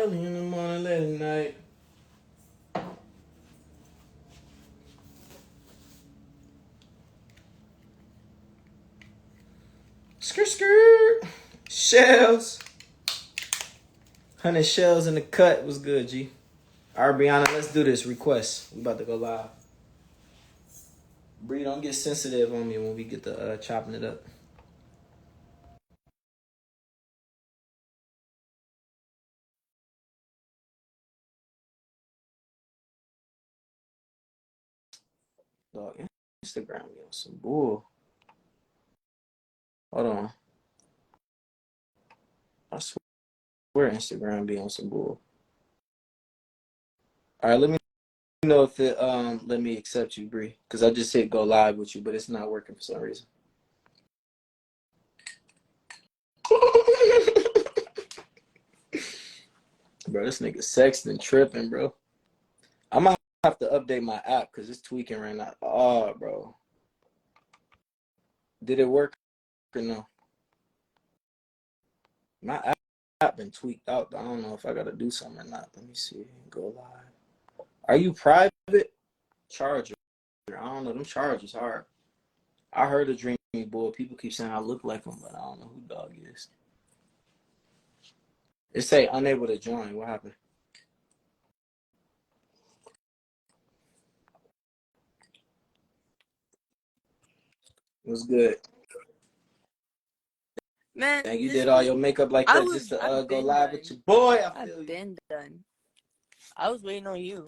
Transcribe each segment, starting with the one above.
Early in the morning, late at night. Skirt, skirt. Shells. 100 shells in the cut was good, G. All right, Brianna, let's do this. Request. We about to go live. Bree, don't get sensitive on me when we get to chopping it up. Dog, Instagram me on some bull. Hold on. I swear Instagram be on some bull. All right, let me know if it let me accept you, Bree, because I just hit go live with you, but it's not working for some reason. Bro, this nigga sexting, tripping, bro. I might have to update my app because it's tweaking right now. Oh, bro. Did it work or no? My app been tweaked out. I don't know if I gotta do something or not. Let me see. Go live. Are you private? Charger. I don't know. Them chargers hard. I heard a dream boy. People keep saying I look like him, but I don't know who dog is. It say unable to join. What happened? What's good? Man, Dang, you did all your makeup like that just to I've go been live done. with your boy. I feel I've you. been done. I was waiting on you.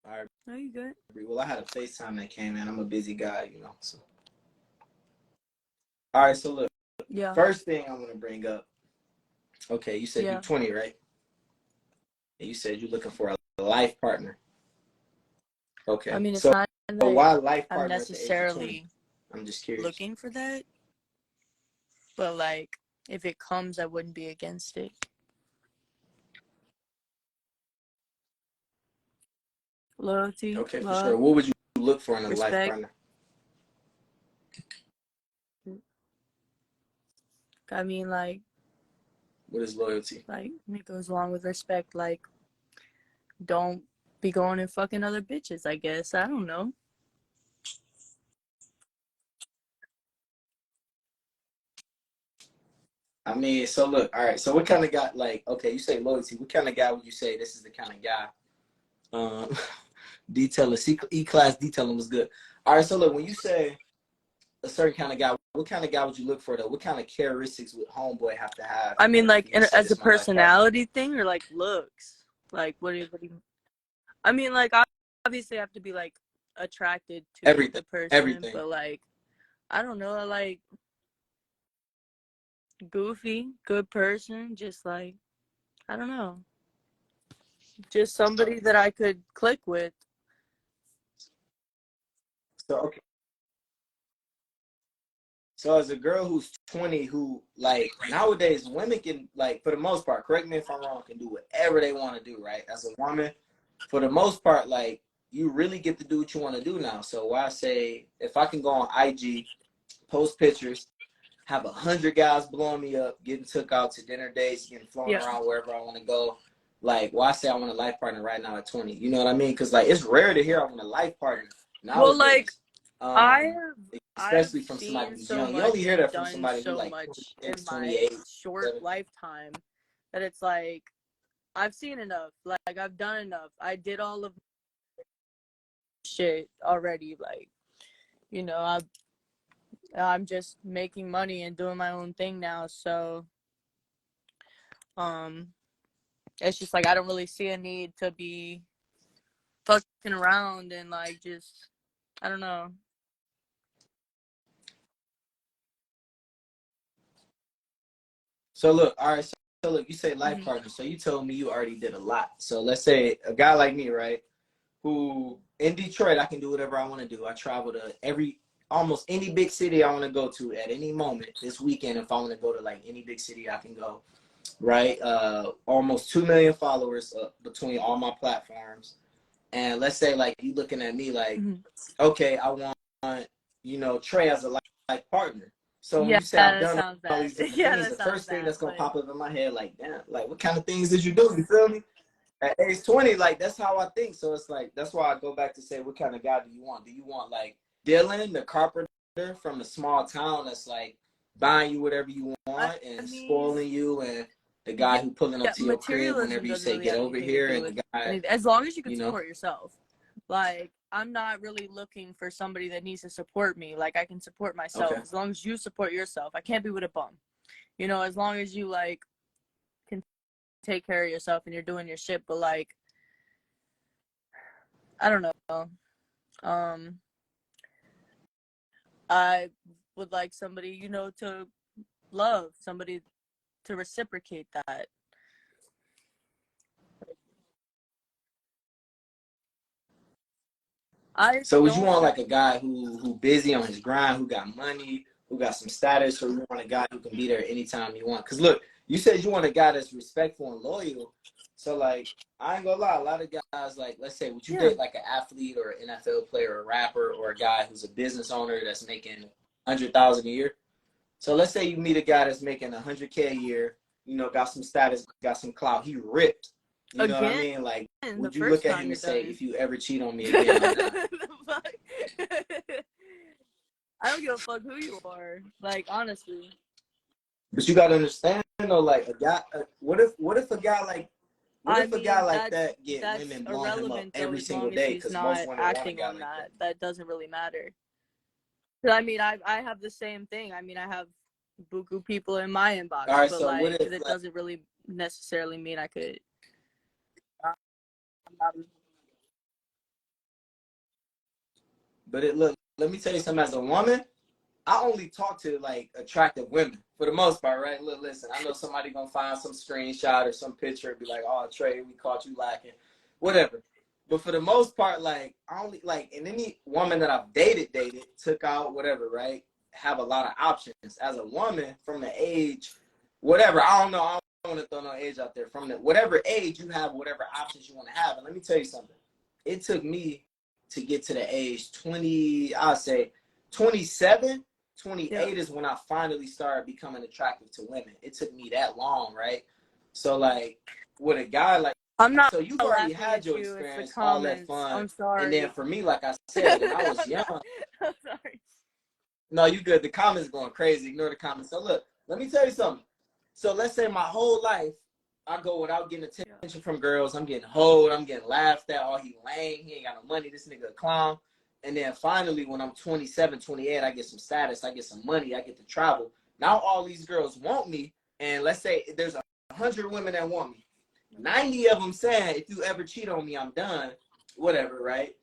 All right. Are you good? Well, I had a FaceTime that came in. I'm a busy guy, you know. So, all right. So look, Yeah. first thing I want to bring up. Okay, you said you're 20, right? And you said you're looking for a life partner. Okay. I mean, it's So not why like life I'm partner at the age of 20? necessarily I'm just curious. looking for that, but like if it comes, I wouldn't be against it. Loyalty, Okay, for sure. love, What would you look for in a life respect. partner? I mean, like What is loyalty? it goes along with respect. Like, don't be going and fucking other bitches. I guess I don't know. I mean, so look, all right. So what kind of guy, like, okay, you say loyalty. What kind of guy would you say this is the kind of guy? Um, detailing, E-class detailing was good. All right, so look, when you say a certain kind of guy, what kind of guy would you look for though? What kind of characteristics would homeboy have to have? I mean, like as a This my life partner? personality thing, or like looks. Like, what do you? I mean, like, obviously, I have to be like attracted to Everything, the person, everything. but like, I don't know, like goofy, good person, just like I don't know, just somebody that I could click with. So okay. So as a girl who's 20, who like nowadays women can like for the most part, correct me if I'm wrong, can do whatever they want to do, right? As a woman, for the most part, like you really get to do what you want to do now. So why I say if I can go on IG, post pictures, have 100 guys blowing me up, getting took out to dinner dates, getting flown around wherever I want to go. Like, why say I want a life partner right now at 20? You know what I mean? Because like it's rare to hear I want a life partner nowadays. Well, like I have Especially from somebody seen who's so young. You only much hear and that from done somebody who's so like much in 26, my 28, short 7. lifetime that it's like I've seen enough. Like I've done enough. I did all of shit already. Like, you know, I'm just making money and doing my own thing now. So, um, it's just like I don't really see a need to be fucking around and like just I don't know. So look, all right. So look, you say life partner. So you told me you already did a lot. So let's say a guy like me, right? Who in Detroit, I can do whatever I want to do. I travel to almost any big city I want to go to at any moment this weekend. If I want to go to like any big city, I can go. Right? Almost 2 million followers between all my platforms. And let's say like you looking at me like, okay, I want Trey as a life partner. So when Yeah, you say I've that done sounds all bad. these different Yeah, things, that the sounds first thing bad. that's gonna But pop up in my head, like, damn, like what kind of things did you do? You feel me? At age 20, like that's how I think. So it's like that's why I go back to say, what kind of guy do you want? Do you want like Dylan, the carpenter from the small town that's like buying you whatever you I, want I and mean, spoiling you, and the guy yeah, who pulling up yeah, to your crib whenever materialism you doesn't say really get have over anything to here, do and with the guy, anything, as long as you can you know. support yourself. Like, I'm not really looking for somebody that needs to support me. Like, I can support myself Okay. as long as you support yourself. I can't be with a bum. You know, as long as you like can take care of yourself and you're doing your shit. But like, I don't know. Um, I would like somebody, you know, to love, somebody to reciprocate that. I So would you don't want have. like a guy who busy on his grind, who got money, who got some status, or you want a guy who can be there anytime you want? Because look, you said you want a guy that's respectful and loyal. So like, I ain't gonna lie, a lot of guys like, let's say, would you Yeah. date like an athlete or an NFL player or a rapper or a guy who's a business owner that's making 100,000 a year? So let's say you meet a guy that's making 100K a year, you know, got some status, got some clout, he ripped. You know what I Again, mean? Like, the would you look first at time him you're and say, done. if you ever cheat on me again, I'm done? The fuck? I don't give a fuck who you are. Like, honestly. But you gotta understand though, like a guy. What if a guy like what I if a guy mean, like that get that's women blowing him up irrelevant though, every as single long as day? he's Because most not women want a acting guy on like that. that. That doesn't really matter. 'Cause I mean, I have the same thing. I mean, I have buku people in my All inbox, right, but so what like, if that like? doesn't really necessarily mean I could. But it look. Let me tell you something. As a woman, I only talk to like attractive women for the most part, right? Look, listen. I know somebody gonna find some screenshot or some picture and be like, "Oh, Trey, we caught you lacking," whatever. But for the most part, like I only like, and any woman that I've dated, took out whatever, right? Have a lot of options. As a woman, from the age, whatever, I don't know. I don't want to throw no age out there. From the whatever age you have, whatever options you want to have. And let me tell you something. It took me to get to the age 20. I'll say 27, Yeah. 28 is when I finally started becoming attractive to women. It took me that long, right? So like with a guy like, I'm not so you've already laughing had at your you. It's the experience, all that comments. fun. I'm And then sorry. for me, like I said, when I was I'm young, not. I'm sorry. no, you good. The comments going crazy. Ignore the comments. So look, let me tell you something. So let's say my whole life I go without getting attention from girls. I'm getting hoed. I'm getting laughed at. Oh, he lame. He ain't got no money. This nigga a clown. And then finally, when I'm 27, 28, I get some status. I get some money. I get to travel. Now all these girls want me. And let's say there's 100 women that want me. 90 of them saying, if you ever cheat on me, I'm done. Whatever, right?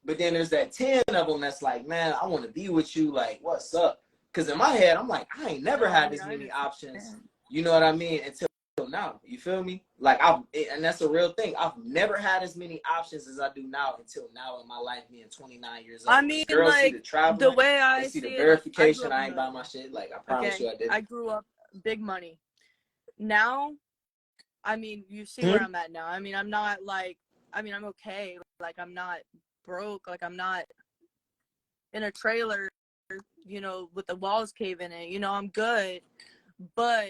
But then there's that 10 of them that's like, man, I want to be with you. Like, what's up? Because in my head, I'm like, I ain't never No, I had mean, this I many options. understand. You know what I mean? Until now. You feel me? Like, and that's a real thing. I've never had as many options as I do now until now in my life, being 29 years I old. Because mean, girls see like, the the traveling, way they I see the see it, like, I grew verification. up a I ain't buy my millionaire. shit. Like, I promise Okay, you I I didn't. grew up big money. Now, I mean, you see where Hmm? I'm at now. I mean, I'm not like, I mean, I'm okay. Like, I'm not broke. Like, I'm not in a trailer, you know, with the walls caving in. You know, I'm good. But,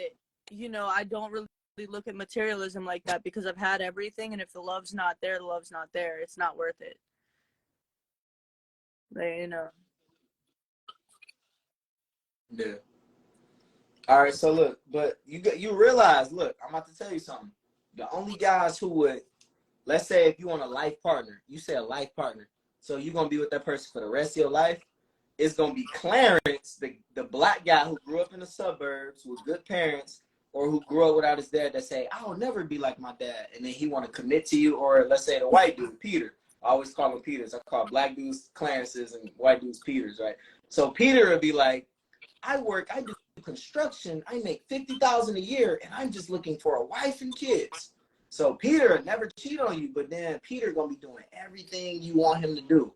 you know, I don't really look at materialism like that because I've had everything. And if the love's not there, the love's not there. It's not worth it. Like, you know. Yeah. All right. So look, but you realize, look, I'm about to tell you something. The only guys who would, let's say if you want a life partner, you say a life partner. So you're gonna be with that person for the rest of your life. It's gonna be Clarence, the black guy who grew up in the suburbs with good parents, or who grew up without his dad that say, I'll never be like my dad, and then he wanna commit to you, or let's say the white dude, Peter. I always call him Peters. I call black dudes Clarences and white dudes Peters, right? So Peter would be like, I do construction, I make 50,000 a year, and I'm just looking for a wife and kids. So Peter never cheat on you, but then Peter gonna be doing everything you want him to do.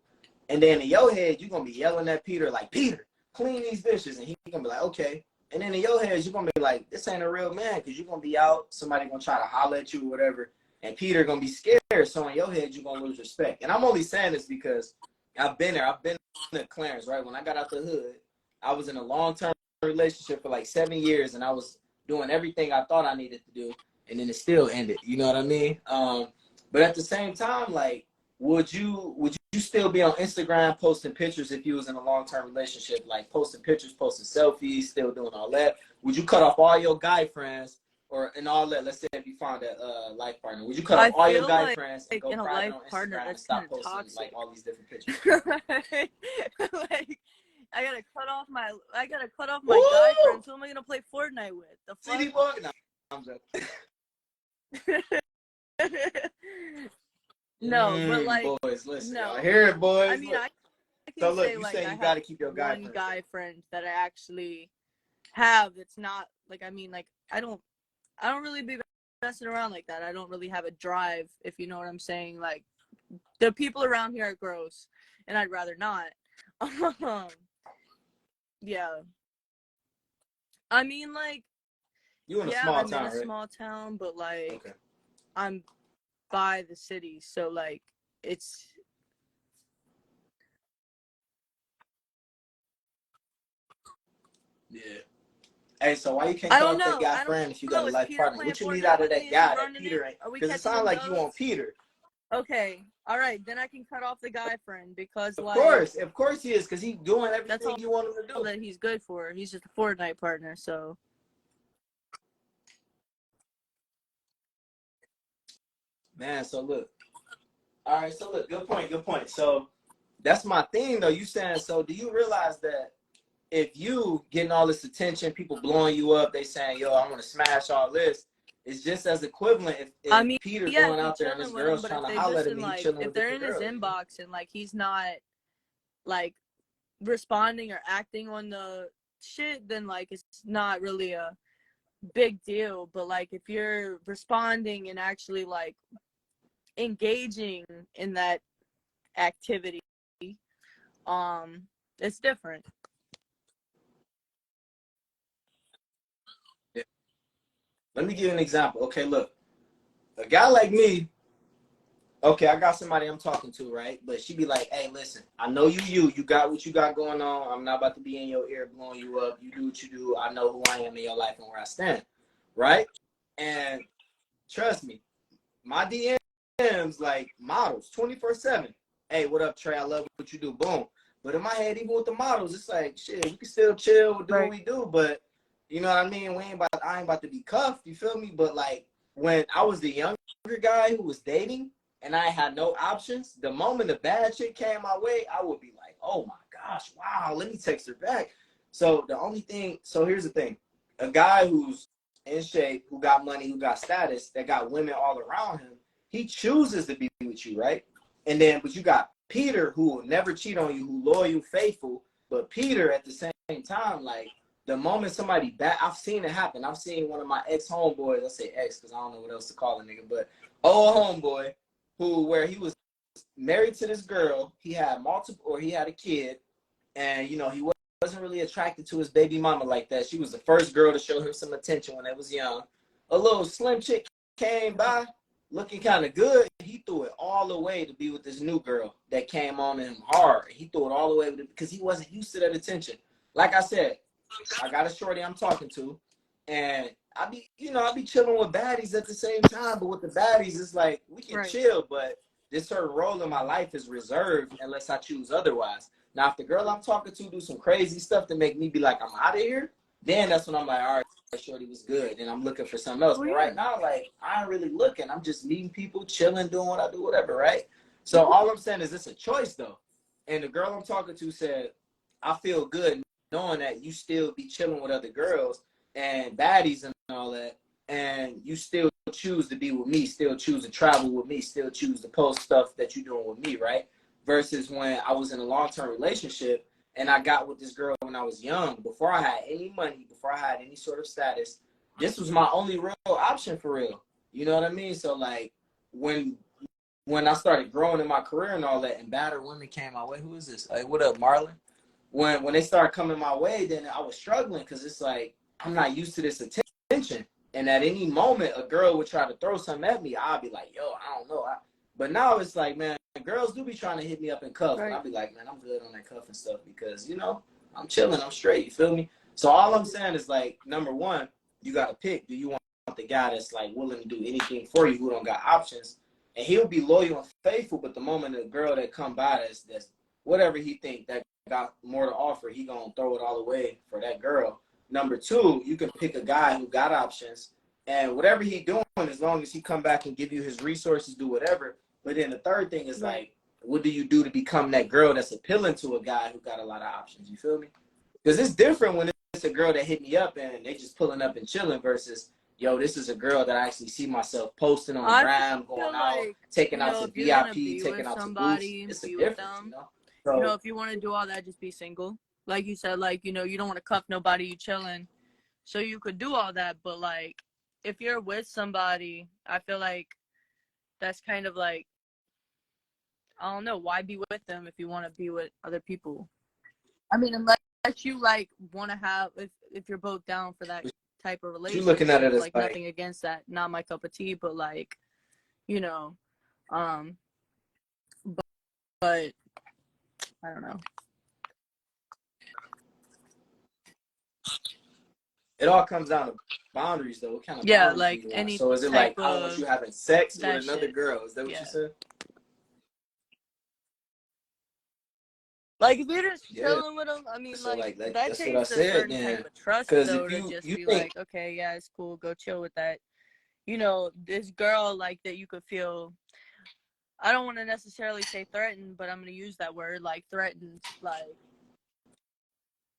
And then in your head, you're gonna be yelling at Peter like, Peter, clean these dishes. And he's gonna be like, okay. And then in your head, you're gonna be like, this ain't a real man, because you're gonna be out, somebody gonna try to holler at you or whatever, and Peter gonna be scared. So in your head, you're gonna lose respect. And I'm only saying this because I've been there. I've been to Clarence, right? When I got out the hood, I was in a long-term relationship for like 7 years, and I was doing everything I thought I needed to do, and then it still ended. You know what I mean? But at the same time, like, would you still be on Instagram posting pictures if you was in a long-term relationship, like posting pictures, posting selfies, still doing all that? Would you cut off all your guy friends or and all that? Let's say if you found a life partner, would you cut off I all your feel guy friends and like go in a private life on partner, Instagram and that's kind stop of posting toxic. like all these different pictures? Like, I gotta cut off my Woo! guy friends. Who am I gonna play Fortnite with? The CD fuck? boy? No, I'm joking. No, but like, Boys, listen, no. y'all hear it, boys. I mean, Look. I So can look, say you like saying I you got have to keep your guy one friends. guy friend that I actually have. That's not like, I mean, like I don't really be messing around like that. I don't really have a drive, if you know what I'm saying. Like, the people around here are gross, and I'd rather not. Yeah. I mean, like, You in a yeah, small I'm town, in a right? small town, but like, Okay. I'm by the city, so like, it's. Yeah. Hey, so why you can't I cut don't off that know. guy I don't friend if you got know. a Is life Peter partner? playing What you need Fortnite out of with me? that Is he guy, that running it? Peter ain't? Are we Because it catching sounds them like you want ghosts? Peter. Okay. All right. Then I can cut off the guy friend because, Of like, course he is, because he's doing that's everything all you want him to do. that he's good for. He's just a Fortnite partner, so. Man, so look. All right, so look, good point, good point. So that's my thing, though. You saying, so do you realize that if you getting all this attention, people blowing you up, they saying, yo, I want to smash all this, it's just as equivalent I if mean, Peter yeah, going if you're out there and this chilling with him, girl's but trying if to they holler at him listen, and he like, chilling if with they're different in his girls, you know? inbox and, like, he's not, like, responding or acting on the shit, then, like, it's not really a big deal. But, like, if you're responding and actually, like, engaging in that activity, um, it's different. Yeah. Let me give you an example. Okay, look, a guy like me, okay, I got somebody I'm talking to, right? But she be like, hey, listen, I know you got what you got going on. I'm not about to be in your ear blowing you up. You do what you do. I know who I am in your life and where I stand, right? And trust me, my DMs like models 24/7. Hey, what up, Trey? I love what you do. Boom. But in my head, even with the models, it's like, shit, we can still chill, do what we do, but you know what I mean? I ain't about to be cuffed, you feel me? But like when I was the younger guy who was dating and I had no options, the moment the bad shit came my way, I would be like, oh my gosh, wow, let me text her back. So here's the thing. A guy who's in shape, who got money, who got status, that got women all around him, he chooses to be with you, right? And then, but you got Peter, who will never cheat on you, who loyal, faithful. But Peter, at the same time, like the moment somebody I've seen it happen. I've seen one of my ex homeboys. I say ex because I don't know what else to call a nigga, but old homeboy, where he was married to this girl. He had he had a kid, and you know he wasn't really attracted to his baby mama like that. She was the first girl to show him some attention when they was young. A little slim chick came by, looking kind of good. He threw it all away to be with this new girl that came on him hard. He threw it all away because he wasn't used to that attention. Like I said, I got a shorty I'm talking to, and I be chilling with baddies at the same time. But with the baddies, it's like we can chill, but this certain role in my life is reserved unless I choose otherwise. Now, if the girl I'm talking to do some crazy stuff to make me be like, I'm out of here, then that's when I'm like, all right, shorty was good, and I'm looking for something else. But right now, like, I ain't really looking. I'm just meeting people, chilling, doing what I do, whatever, right? So all I'm saying is it's a choice, though. And the girl I'm talking to said, I feel good knowing that you still be chilling with other girls and baddies and all that, and you still choose to be with me, still choose to travel with me, still choose to post stuff that you're doing with me, right? Versus when I was in a long-term relationship and I got with this girl when I was young, before I had any money, before I had any sort of status, this was my only real option for real. You know what I mean? So like when I started growing in my career and all that, and badder women came my way. Who is this? Like, what up, Marlon? When they started coming my way, then I was struggling because it's like I'm not used to this attention. And at any moment, a girl would try to throw something at me. I'd be like, yo, I don't know. But now it's like, man, girls do be trying to hit me up and cuff. And I'd be like, man, I'm good on that cuff and stuff because, you know, I'm chilling. I'm straight. You feel me? So all I'm saying is like, number one, you got to pick. Do you want the guy that's like willing to do anything for you, who don't got options, and he'll be loyal and faithful. But the moment a girl that come by that's whatever he think that got more to offer, he gonna throw it all away for that girl. Number two, you can pick a guy who got options, and whatever he doing, as long as he come back and give you his resources, do whatever. But then the third thing is like, what do you do to become that girl that's appealing to a guy who got a lot of options? You feel me? Because it's different when it's a girl that hit me up and they just pulling up and chilling versus, yo, this is a girl that I actually see myself posting on the gram, going out, like, taking out to VIP, taking out to booths. It's a difference, them, you know? So, if you want to do all that, just be single. Like you said, like, you don't want to cuff nobody, you chilling. So you could do all that, but like, if you're with somebody, I feel like that's kind of like, I don't know, why be with them if you want to be with other people? I mean, unless you like want to have, if you're both down for that type of relationship, you're looking at it as like nothing against that, not my cup of tea, but like, but I don't know. It all comes down to boundaries, though. What kind of boundaries like do you want? any. So is it like, I don't want you having sex with another girl? Is that what you said? Like if you're just chilling with them, I mean, so like that that's takes what I a said, certain type of trust, though, to just be like, okay, yeah, it's cool, go chill with that. This girl like that, you could feel. I don't want to necessarily say threatened, but I'm gonna use that word, like threatened, like,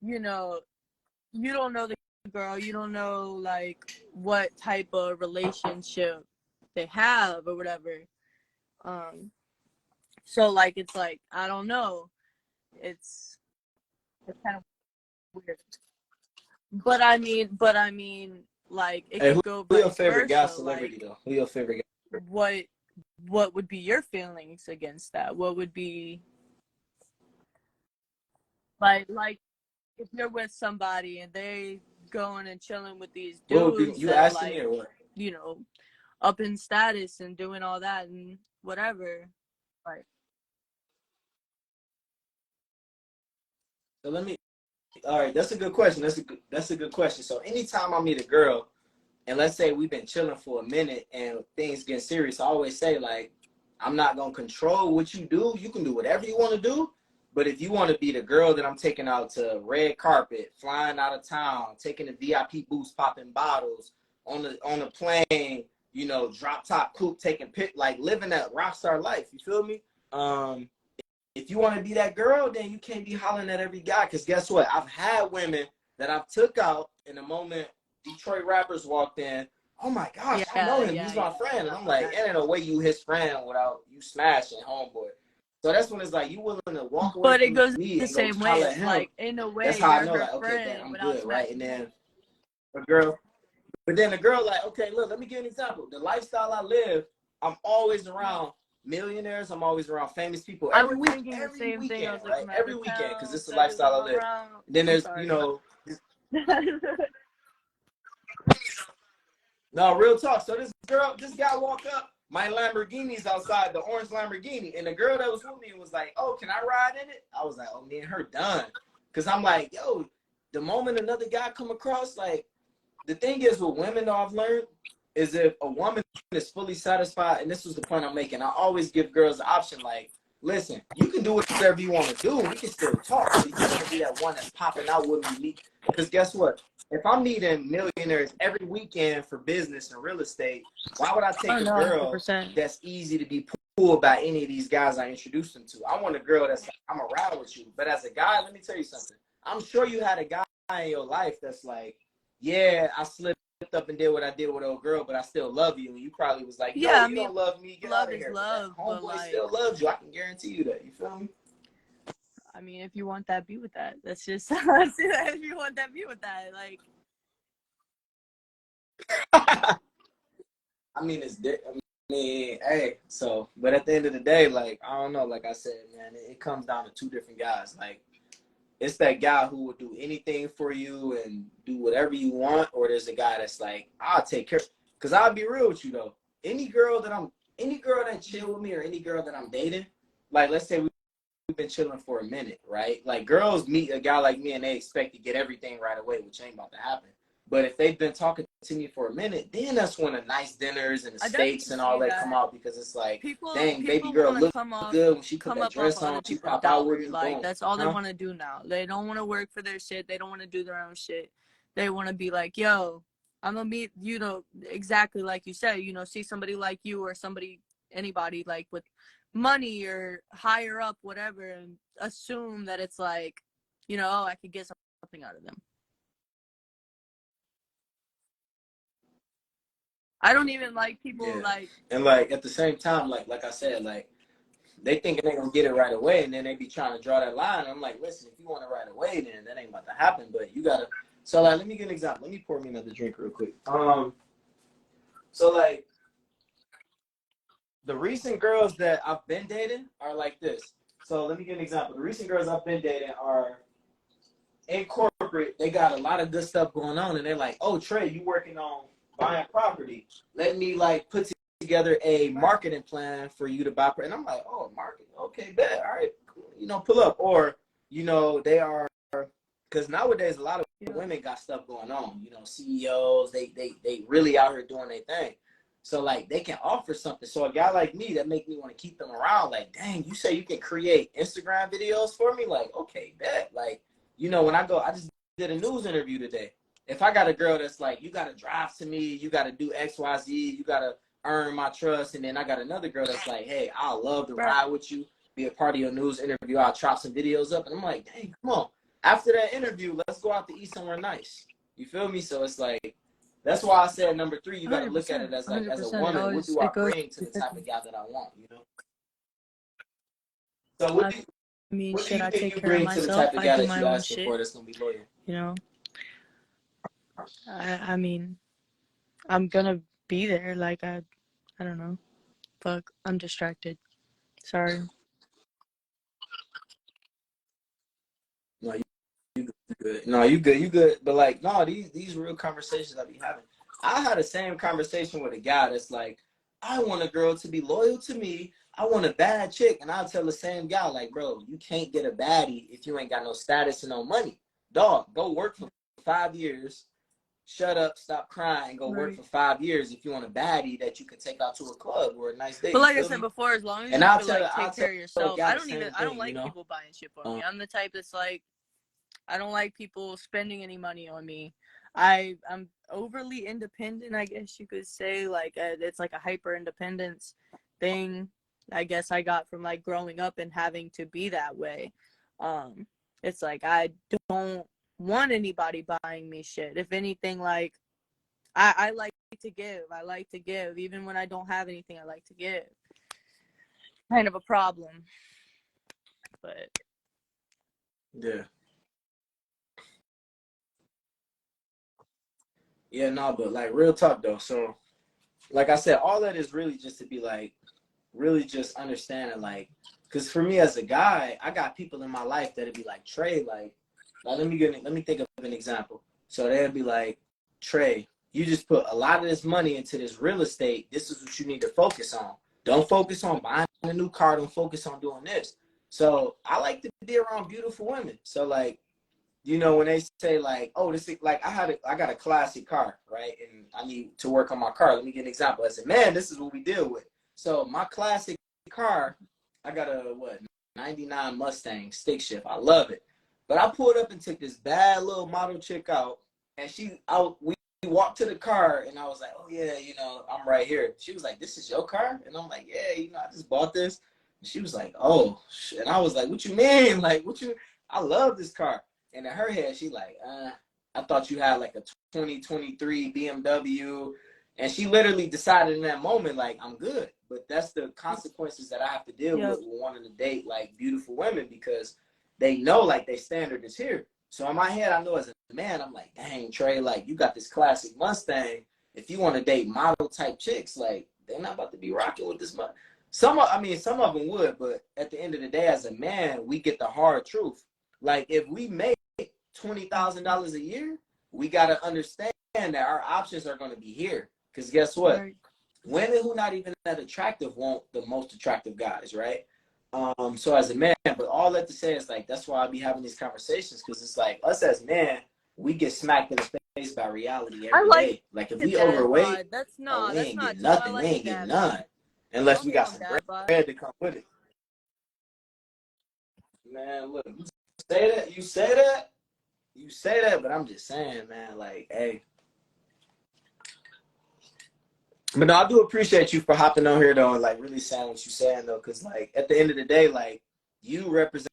you don't know the girl, you don't know like what type of relationship they have or whatever. So like it's like, I don't know. It's kind of weird. But I mean, like it could go vice versa. Who your favorite guy celebrity though? Who your favorite guy? What would be your feelings against that? What would be like if you're with somebody and they going and chilling with these dudes you asking me or what? Up in status and doing all that and whatever. Like, so all right, that's a good question. That's a good question. So anytime I meet a girl, and let's say we've been chilling for a minute and things get serious, I always say, like, I'm not gonna control what you do. You can do whatever you want to do. But if you want to be the girl that I'm taking out to red carpet, flying out of town, taking the VIP booths, popping bottles on the plane, drop top coupe, taking like living that rock star life. You feel me? If you want to be that girl, then you can't be hollering at every guy. Because guess what? I've had women that I've took out in the moment Detroit rappers walked in. Oh my gosh, I know him. He's my friend. And I'm like, it ain't no way you his friend without you smashing homeboy. So that's when it's like you willing to walk away but from it goes me the and same go way. at him. Like in a way, that's how I know, like, okay, then I'm good, right? And then a girl, but then the girl like, okay, look, let me give you an example. The lifestyle I live, I'm always around millionaires. I'm always around famous people every weekend, right? Every weekend, because this is the lifestyle I live. Then there's, no, real talk. So this guy walk up, my Lamborghini's outside, the orange Lamborghini, and the girl that was with me was like, oh, can I ride in it? I was like, oh, me and her done. Because I'm like, yo, the moment another guy come across, like, the thing is with women, though, I've learned, is if a woman is fully satisfied, and this was the point I'm making, I always give girls the option, like, listen, you can do whatever you want to do. We can still talk. So you want to be that one that's popping out with me. Because guess what? If I'm meeting millionaires every weekend for business and real estate, why would I take a girl 100%. That's easy to be pulled by any of these guys I introduced them to? I want a girl that's like, I'm around with you. But as a guy, let me tell you something. I'm sure you had a guy in your life that's like, yeah, I slipped up and did what I did with old girl, but I still love you. And you probably was like, yo, you don't love me. Get out of here. Love, homeboy like, still loves you. I can guarantee you that. You feel me? I mean, if you want that, be with that. That's just if you want that, be with that. Like, I mean, hey. So, but at the end of the day, like, I don't know. Like I said, man, it comes down to two different guys. Like, it's that guy who will do anything for you and do whatever you want, or there's a guy that's like, I'll take care. Because I'll be real with you though. Any girl that chill with me or any girl that I'm dating, like, let's say been chilling for a minute, right? Like girls meet a guy like me and they expect to get everything right away, which ain't about to happen. But if they've been talking to me for a minute, then that's when the nice dinners and the I steaks definitely and all see that come that. out because it's like, dang, baby People girl want to look good when she put come that up off dress of on. other She people's pop out with dollars. me, Like boom, that's all they huh? want to do now. They don't want to work for their shit. They don't want to do their own shit. They want to be like, yo, I'm gonna meet, you know, exactly like you said, you know, see somebody like you or somebody, anybody like with money or higher up, whatever, and assume that it's like, you know, oh, I could get something out of them. I don't even like people Yeah. like, And like at the same time, like I said, like they thinking they gonna get it right away, and then they be trying to draw that line. I'm like, listen, if you want it right away, then that ain't about to happen. But you gotta. So like, let me give an example. Let me pour me another drink real quick. So like the recent girls that I've been dating are like this. So let me give an example. The recent girls I've been dating are in corporate. They got a lot of good stuff going on, and they're like, oh Trey, you working on buying property? Let me like put together a marketing plan for you to buy. And I'm like, oh, marketing, okay, bet, all right, cool. You know, pull up. Or you know, they are because nowadays a lot of women got stuff going on. You know, CEOs, they really out here doing their thing. So like they can offer something. So a guy like me that make me want to keep them around. Like, dang, you say you can create Instagram videos for me? Like, okay, bet. Like, you know, when I go, I just did a news interview today. If I got a girl that's like, you got to drive to me, you got to do X, Y, Z, you got to earn my trust. And then I got another girl that's like, hey, I love to ride with you, be a part of your news interview. I'll chop some videos up. And I'm like, dang, come on. After that interview, let's go out to eat somewhere nice. You feel me? So it's like, that's why I said number 3, you got to look at it as like, as a 100%. woman, what do I It goes bring to the type 50. of guy that I want, you know? So I mean, what do shit, you I think take you care of bring to the type myself. of I guy do that my you own asking shit, for that's going to be loyal? you know? I mean, I'm gonna be there. Like, I don't know. Fuck, I'm distracted. Sorry. No, you good. No, you good. You good. But like, no, these real conversations I be having. I had the same conversation with a guy that's like, I want a girl to be loyal to me. I want a bad chick, and I'll tell the same guy like, bro, you can't get a baddie if you ain't got no status and no money. Dog, go work for 5 years. Shut up, stop crying, and go work for 5 years if you want a baddie that you can take out to a club or a nice date. But You like I feel said me? before, as long as And you could like I'll take tell care of a yourself, guy the I same don't thing, you like know. people buying shit for me. I'm the type that's like, I don't like people spending any money on me. I'm overly independent, I guess you could say. Like it's like a hyper independence thing. I guess I got from like growing up and having to be that way. Um, it's like I don't want anybody buying me shit. If anything, like I like to give. I like to give, even when I don't have anything. I like to give. Kind of a problem, but Yeah. Yeah, no, but like real talk though. So like I said, all that is really just to be like, really just understanding like, because for me as a guy, I got people in my life that'd be like, Trey, like let me think of an example. So they'd be like, Trey, you just put a lot of this money into this real estate. This is what you need to focus on. Don't focus on buying a new car. Don't focus on doing this. So I like to be around beautiful women. So like, you know, when they say like, oh, this is like I got a classic car, right? And I need to work on my car. Let me give an example. I said, man, this is what we deal with. So my classic car, I got a what 99 Mustang stick shift. I love it. But I pulled up and took this bad little model chick out, and we walked to the car, and I was like, oh yeah, you know, I'm right here. She was like, this is your car, and I'm like, yeah, you know, I just bought this. And she was like, oh, and I was like, what you mean? Like, what you? I love this car. And in her head, she like, I thought you had like a 2023 BMW. And she literally decided in that moment, like, I'm good. But that's the consequences that I have to deal with wanting to date like beautiful women because they know like their standard is here. So in my head, I know as a man, I'm like, dang, Trey, like you got this classic Mustang. If you want to date model type chicks, like they're not about to be rocking with this much. Some of them would, but at the end of the day, as a man, we get the hard truth. Like if we make $20,000 a year, we got to understand that our options are going to be here. Because guess what? Women who not even that attractive want the most attractive guys, right? So as a man, but all that to say is like that's why I be having these conversations because it's like us as men, we get smacked in the face by reality I every like day. Like if the we dad overweight, bod. That's oh, not we that's ain't not getting too. I nothing. We like the ain't getting dad bod. none unless I'm we big got on some dad bod. bread to come with it. Man, look, you say that, you say that, but I'm just saying, man, like, hey. But no, I do appreciate you for hopping on here though, and like really saying what you're saying though, because like at the end of the day, like you represent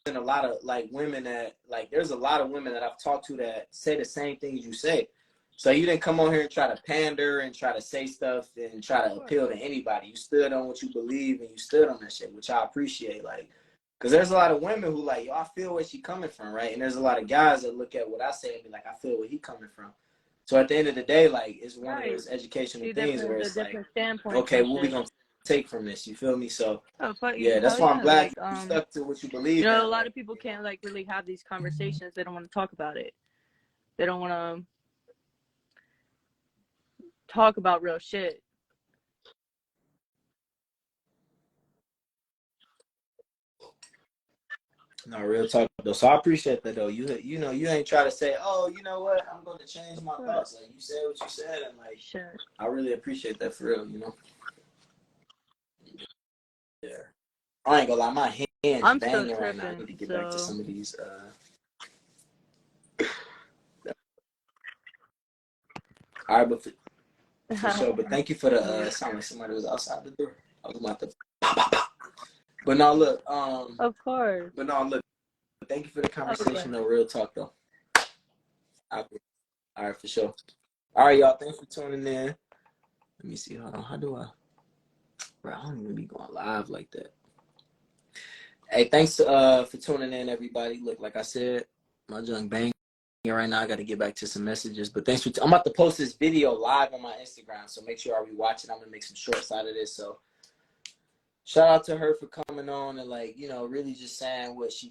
a lot of like women that like there's a lot of women that I've talked to that say the same things you say. So you didn't come on here and try to pander and try to say stuff and try to appeal to anybody. You stood on what you believe and you stood on that shit, which I appreciate. Like, because there's a lot of women who like, yo, I feel where she coming from, right? And there's a lot of guys that look at what I say and be like, I feel where he coming from. So at the end of the day, like it's one of Right. those educational See things where the it's like, different standpoints okay, and what we shit. gonna take from this? You feel me? So Oh, but yeah, that's hell why I'm yeah. glad Like you stuck to what you believe you know, in. a lot Like, of people can't like really have these conversations. They don't want to talk about it. They don't want to talk about real shit. no, real talk though. So I appreciate that though. You know you ain't try to say, oh, you know what, I'm gonna change my thoughts. Like you said what you said, and like Shit. I really appreciate that for real. You know. Yeah. I ain't gonna lie, my hands I'm still banging right now. I tripping, need to get back to so some of these. All right, but for sure. But thank you for the. Sound like somebody was outside the door. I was about to. But no, look. Of course. But no, look. Thank you for the conversation. Okay. Though, real talk though. All right, for sure. All right, y'all. Thanks for tuning in. Let me see. Hold on. How do I? Bro, I don't even be going live like that. Hey, thanks for tuning in, everybody. Look, like I said, my junk bang right now. I got to get back to some messages. But thanks for. I'm about to post this video live on my Instagram, so make sure I rewatch it. I'm gonna make some shorts out of this. So shout out to her for coming on and like really just saying what she